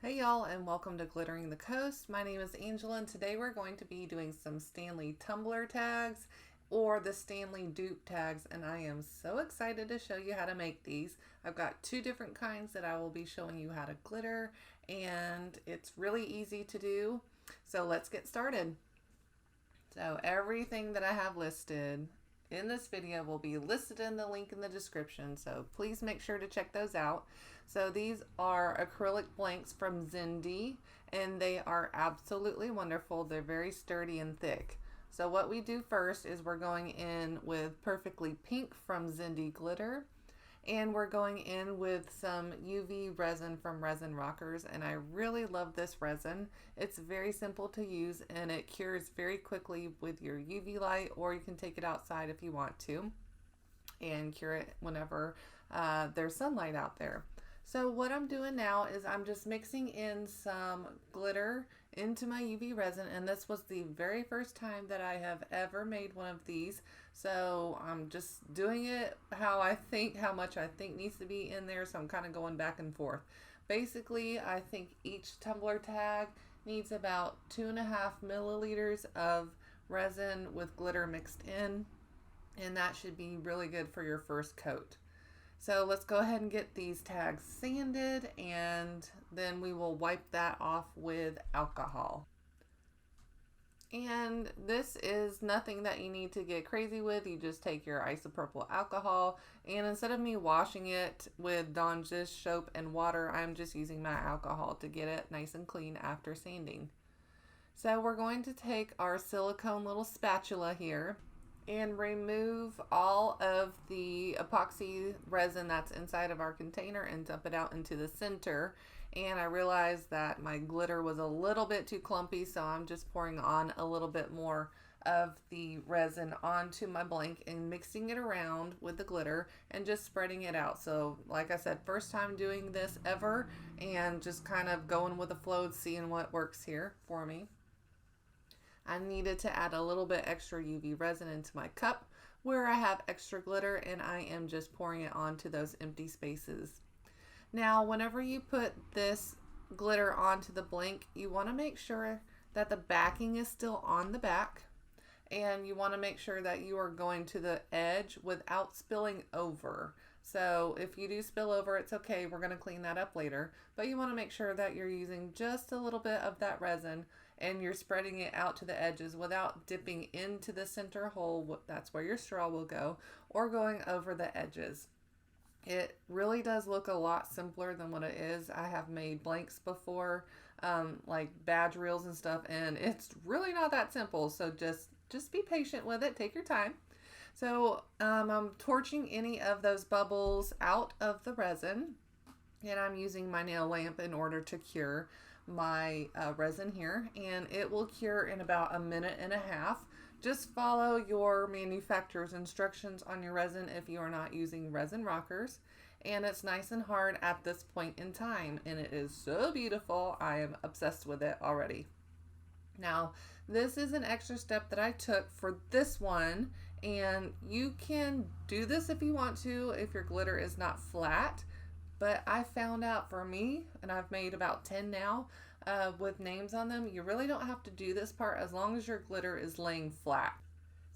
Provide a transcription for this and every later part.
Hey y'all, and welcome to Glittering the Coast. My name is Angela, and today we're going to be doing some Stanley Tumbler tags or the Stanley Dupe tags, and I am so excited to show you how to make these. I've got two different kinds that I will be showing you how to glitter, and it's really easy to do. So let's get started. So everything that I have listed in this video will be listed in the link in the description, so please make sure to check those out. So these are acrylic blanks from Zindy, and they are absolutely wonderful. They're very sturdy and thick. So what we do first is we're going in with Perfectly Pink from Zindy Glitter, and we're going in with some UV resin from Resin Rockers, and I really love this resin. It's very simple to use and it cures very quickly with your UV light, or you can take it outside if you want to and cure it whenever there's sunlight out there. So what I'm doing now is I'm just mixing in some glitter into my UV resin, and this was the very first time that I have ever made one of these. So I'm just doing it how much I think needs to be in there. So I'm kind of going back and forth. Basically, I think each tumbler tag needs about 2.5 milliliters of resin with glitter mixed in, and that should be really good for your first coat. So let's go ahead and get these tags sanded, and then we will wipe that off with alcohol. And this is nothing that you need to get crazy with. You just take your isopropyl alcohol, and instead of me washing it with Dawn dish soap and water, I'm just using my alcohol to get it nice and clean after sanding. So we're going to take our silicone little spatula here and remove all of the epoxy resin that's inside of our container and dump it out into the center. And I realized that my glitter was a little bit too clumpy, so I'm just pouring on a little bit more of the resin onto my blank and mixing it around with the glitter and just spreading it out. So like I said, first time doing this ever, and just kind of going with the flow, seeing what works here for me. I needed to add a little bit extra UV resin into my cup where I have extra glitter, and I am just pouring it onto those empty spaces. Now, whenever you put this glitter onto the blank, you want to make sure that the backing is still on the back, and you want to make sure that you are going to the edge without spilling over. So if you do spill over, it's okay. We're going to clean that up later, but you want to make sure that you're using just a little bit of that resin and you're spreading it out to the edges without dipping into the center hole. That's where your straw will go, or going over the edges. It really does look a lot simpler than what it is. I have made blanks before, like badge reels and stuff, and it's really not that simple. So just be patient with it. Take your time. So I'm torching any of those bubbles out of the resin, and I'm using my nail lamp in order to cure my resin here, and it will cure in about 1.5 minutes. Just follow your manufacturer's instructions on your resin if you are not using Resin Rockers, and it's nice and hard at this point in time, and it is so beautiful. I am obsessed with it already. Now, this is an extra step that I took for this one, and you can do this if you want to, if your glitter is not flat. But I found out for me, and I've made about 10 now with names on them, you really don't have to do this part as long as your glitter is laying flat.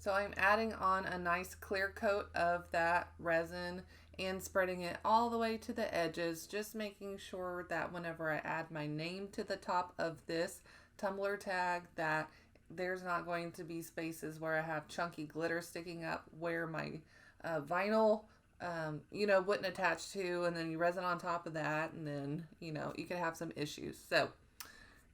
So I'm adding on a nice clear coat of that resin and spreading it all the way to the edges, just making sure that whenever I add my name to the top of this tumbler tag, that there's not going to be spaces where I have chunky glitter sticking up where my vinyl wouldn't attach to, and then you resin on top of that, and then, you could have some issues. So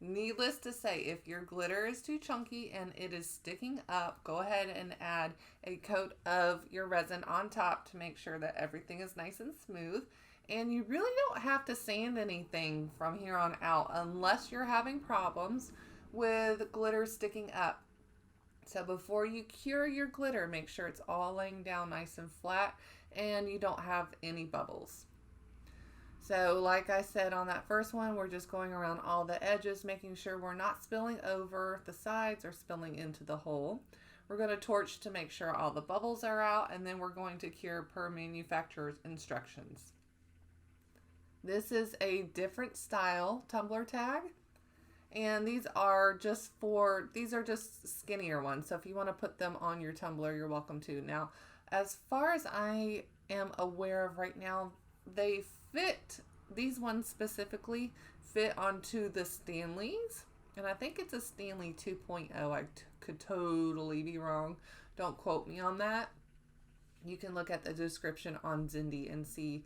needless to say, if your glitter is too chunky and it is sticking up, go ahead and add a coat of your resin on top to make sure that everything is nice and smooth. And you really don't have to sand anything from here on out unless you're having problems with glitter sticking up. So before you cure your glitter, make sure it's all laying down nice and flat and you don't have any bubbles. So like I said on that first one, we're just going around all the edges, making sure we're not spilling over the sides or spilling into the hole. We're going to torch to make sure all the bubbles are out, and then we're going to cure per manufacturer's instructions. This is a different style tumbler tag. And these are just skinnier ones. So if you want to put them on your tumbler, you're welcome to. Now, as far as I am aware of right now, these ones specifically fit onto the Stanleys. And I think it's a Stanley 2.0. I could totally be wrong. Don't quote me on that. You can look at the description on Zindy and see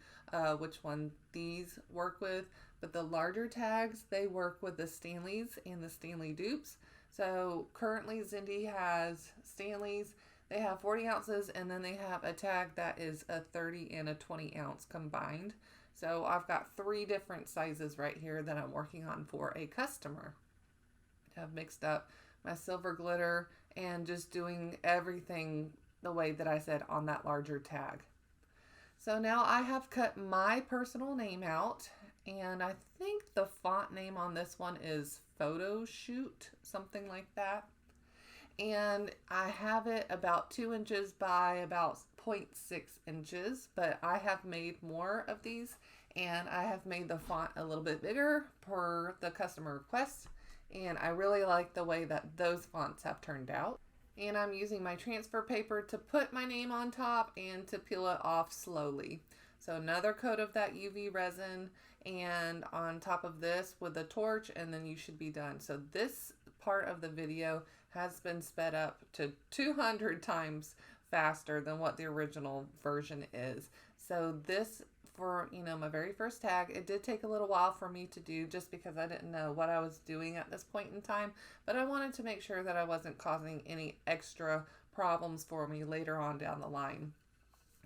which one these work with. But the larger tags, they work with the Stanleys and the Stanley Dupes. So currently Zindy has Stanleys. They have 40 ounces, and then they have a tag that is a 30 and a 20 ounce combined. So I've got 3 different sizes right here that I'm working on for a customer. I've mixed up my silver glitter and just doing everything the way that I said on that larger tag. So now I have cut my personal name out, and I think the font name on this one is Photo Shoot, something like that. And I have it about 2 inches by about 0.6 inches, but I have made more of these, and I have made the font a little bit bigger per the customer request, and I really like the way that those fonts have turned out. And I'm using my transfer paper to put my name on top and to peel it off slowly. So another coat of that UV resin, and on top of this with a torch, and then you should be done. So this part of the video has been sped up to 200 times faster than what the original version is. So this, for my very first tag, it did take a little while for me to do just because I didn't know what I was doing at this point in time, but I wanted to make sure that I wasn't causing any extra problems for me later on down the line.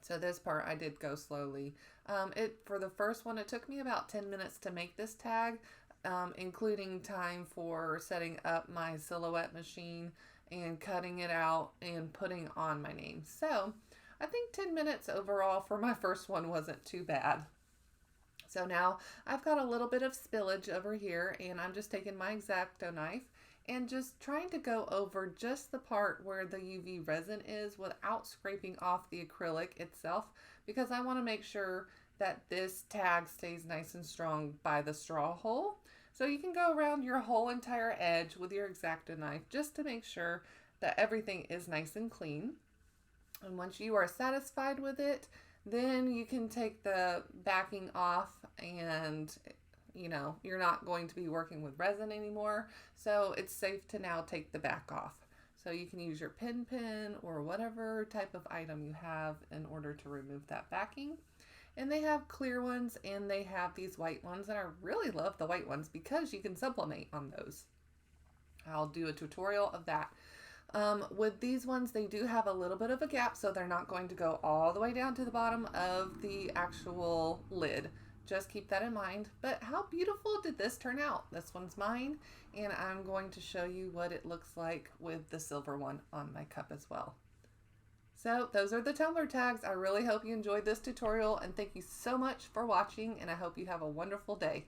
So this part I did go slowly. For the first one, it took me about 10 minutes to make this tag, including time for setting up my silhouette machine and cutting it out and putting on my name. So I think 10 minutes overall for my first one wasn't too bad. So now I've got a little bit of spillage over here, and I'm just taking my X-Acto knife and just trying to go over just the part where the UV resin is without scraping off the acrylic itself, because I want to make sure that this tag stays nice and strong by the straw hole. So you can go around your whole entire edge with your X-Acto knife just to make sure that everything is nice and clean. And once you are satisfied with it, then you can take the backing off, and you're not going to be working with resin anymore. So it's safe to now take the back off. So you can use your pin or whatever type of item you have in order to remove that backing. And they have clear ones and they have these white ones, and I really love the white ones because you can sublimate on those. I'll do a tutorial of that. With these ones, they do have a little bit of a gap, so they're not going to go all the way down to the bottom of the actual lid. Just keep that in mind. But how beautiful did this turn out? This one's mine, and I'm going to show you what it looks like with the silver one on my cup as well. So those are the tumbler tags. I really hope you enjoyed this tutorial, and thank you so much for watching, and I hope you have a wonderful day.